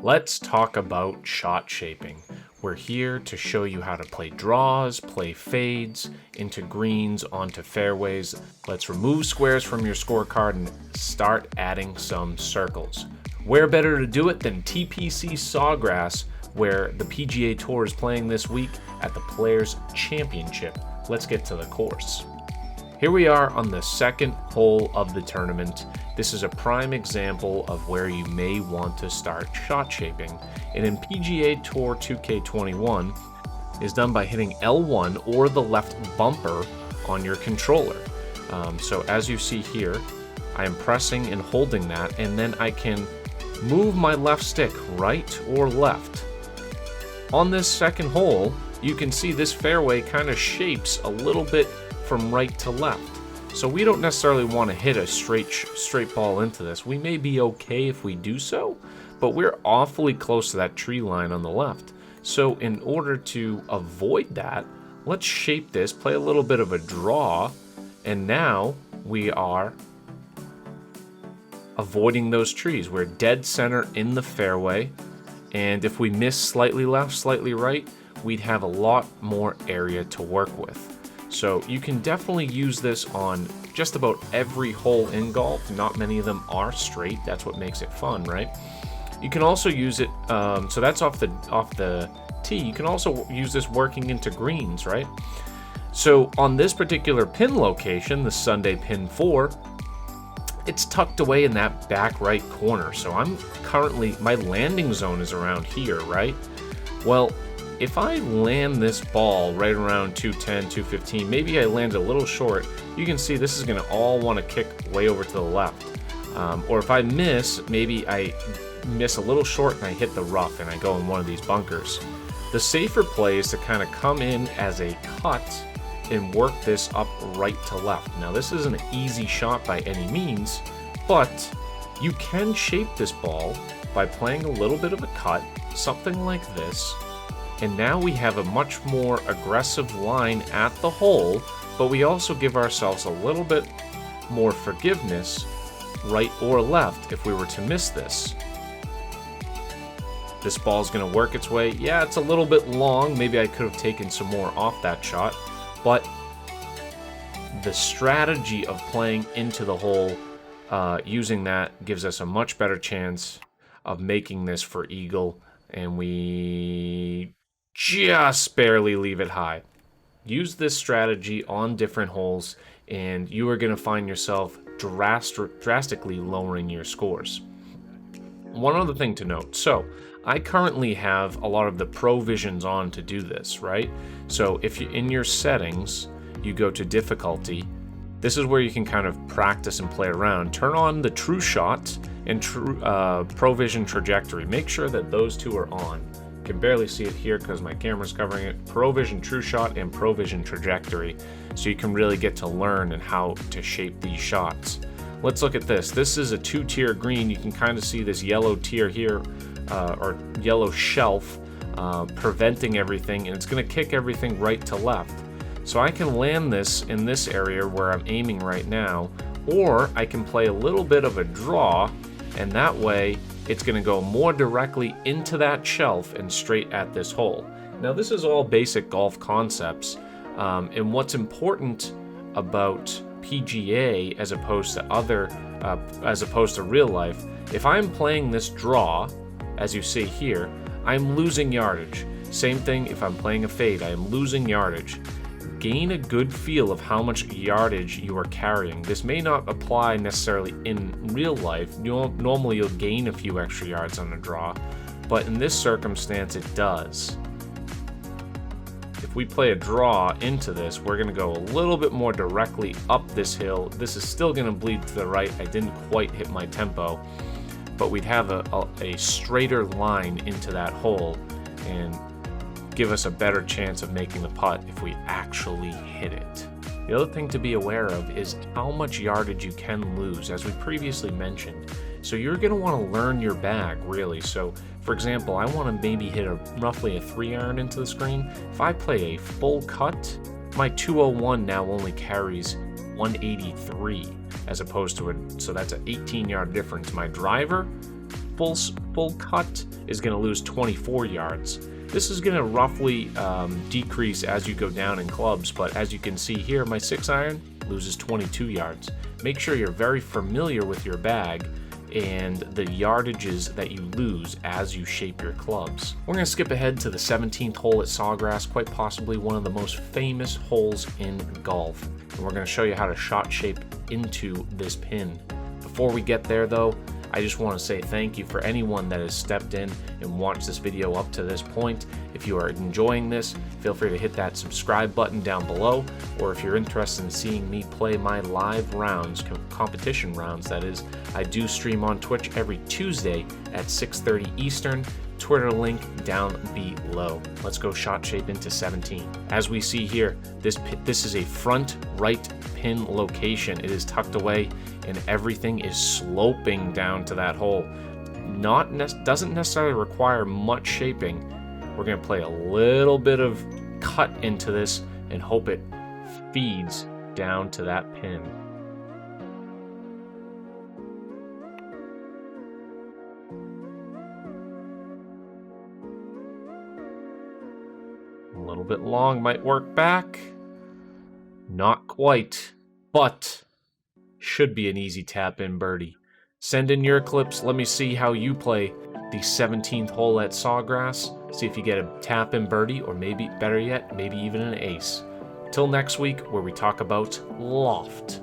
Let's talk about shot shaping. We're here to show you how to play draws, play fades, into greens, onto fairways. Let's remove squares from your scorecard and start adding some circles. Where better to do it than TPC Sawgrass, where the PGA Tour is playing this week at the Players Championship. Let's get to the course. Here we are on the second hole of the tournament. This is a prime example of where you may want to start shot shaping. And in PGA Tour 2K21 is done by hitting L1 or the left bumper on your controller. So as you see here, I am pressing and holding that, and then I can move my left stick right or left. On this second hole, you can see this fairway kind of shapes a little bit from right to left. So we don't necessarily want to hit a straight ball into this. We may be okay if we do so, but we're awfully close to that tree line on the left. So in order to avoid that, let's shape this, play a little bit of a draw, and now we are avoiding those trees. We're dead center in the fairway, and if we miss slightly left, slightly right, we'd have a lot more area to work with. So you can definitely use this on just about every hole in golf. Not many of them are straight. That's what makes it fun, right? You can also use it, so that's off the tee. You can also use this working into greens, right? So on this particular pin location, the Sunday pin 4, it's tucked away in that back right corner. So I'm currently, my landing zone is around here, right? Well, if I land this ball right around 210, 215, maybe I land a little short, you can see this is going to all want to kick way over to the left. Or if I miss, maybe I miss a little short and I hit the rough and I go in one of these bunkers. The safer play is to kind of come in as a cut and work this up right to left. Now this isn't an easy shot by any means, but you can shape this ball by playing a little bit of a cut, something like this. And now we have a much more aggressive line at the hole, but we also give ourselves a little bit more forgiveness, right or left, if we were to miss this. This ball's going to work its way. Yeah, it's a little bit long. Maybe I could have taken some more off that shot, but the strategy of playing into the hole using that gives us a much better chance of making this for eagle, and we just barely leave it high. Use this strategy on different holes and you are going to find yourself drastically lowering your scores. One other thing to note, so I currently have a lot of the Pro Visions on to do this, right? So if you in your settings, you go to difficulty, this is where you can kind of practice and play around. Turn on the True Shot and Pro Vision Trajectory. Make sure that those two are on. Can barely see it here because my camera's covering it. Pro Vision True Shot and Pro Vision Trajectory, so you can really get to learn and how to shape these shots. Let's look at this. This is a 2-tier green. You can kind of see this yellow tier here, or yellow shelf, preventing everything, and it's going to kick everything right to left. So I can land this in this area where I'm aiming right now, or I can play a little bit of a draw, and that way it's going to go more directly into that shelf and straight at this hole. Now this is all basic golf concepts, and what's important about PGA as opposed to real life, if I'm playing this draw, as you see here, I'm losing yardage. Same thing if I'm playing a fade, I am losing yardage. Gain a good feel of how much yardage you are carrying. This may not apply necessarily in real life. Normally you'll gain a few extra yards on a draw, but in this circumstance it does. If we play a draw into this, we're going to go a little bit more directly up this hill. This is still going to bleed to the right. I didn't quite hit my tempo, but we'd have a straighter line into that hole and give us a better chance of making the putt if we actually hit it. The other thing to be aware of is how much yardage you can lose, as we previously mentioned. So you're going to want to learn your bag, really. So for example, I want to maybe hit roughly a 3-iron into the screen. If I play a full cut, my 201 now only carries 183 as opposed to so that's an 18-yard difference. My driver full cut is going to lose 24 yards. This is going to roughly decrease as you go down in clubs, but as you can see here, my 6-iron loses 22 yards. Make sure you're very familiar with your bag and the yardages that you lose as you shape your clubs. We're going to skip ahead to the 17th hole at Sawgrass, quite possibly one of the most famous holes in golf. And we're going to show you how to shot shape into this pin. Before we get there though, I just want to say thank you for anyone that has stepped in and watched this video up to this point. If you are enjoying this, feel free to hit that subscribe button down below, or if you're interested in seeing me play my live rounds, competition rounds that is, I do stream on Twitch every Tuesday at 6:30 Eastern. Twitter link down below. Let's go shot shape into 17. As we see here, this is a front right pin location. It is tucked away and everything is sloping down to that hole. Doesn't necessarily require much shaping. We're going to play a little bit of cut into this and hope it feeds down to that pin. A little bit long might work back. Not quite, but should be an easy tap-in birdie. Send in your clips. Let me see how you play the 17th hole at Sawgrass. See if you get a tap-in birdie, or maybe, better yet, maybe even an ace. Till next week, where we talk about loft.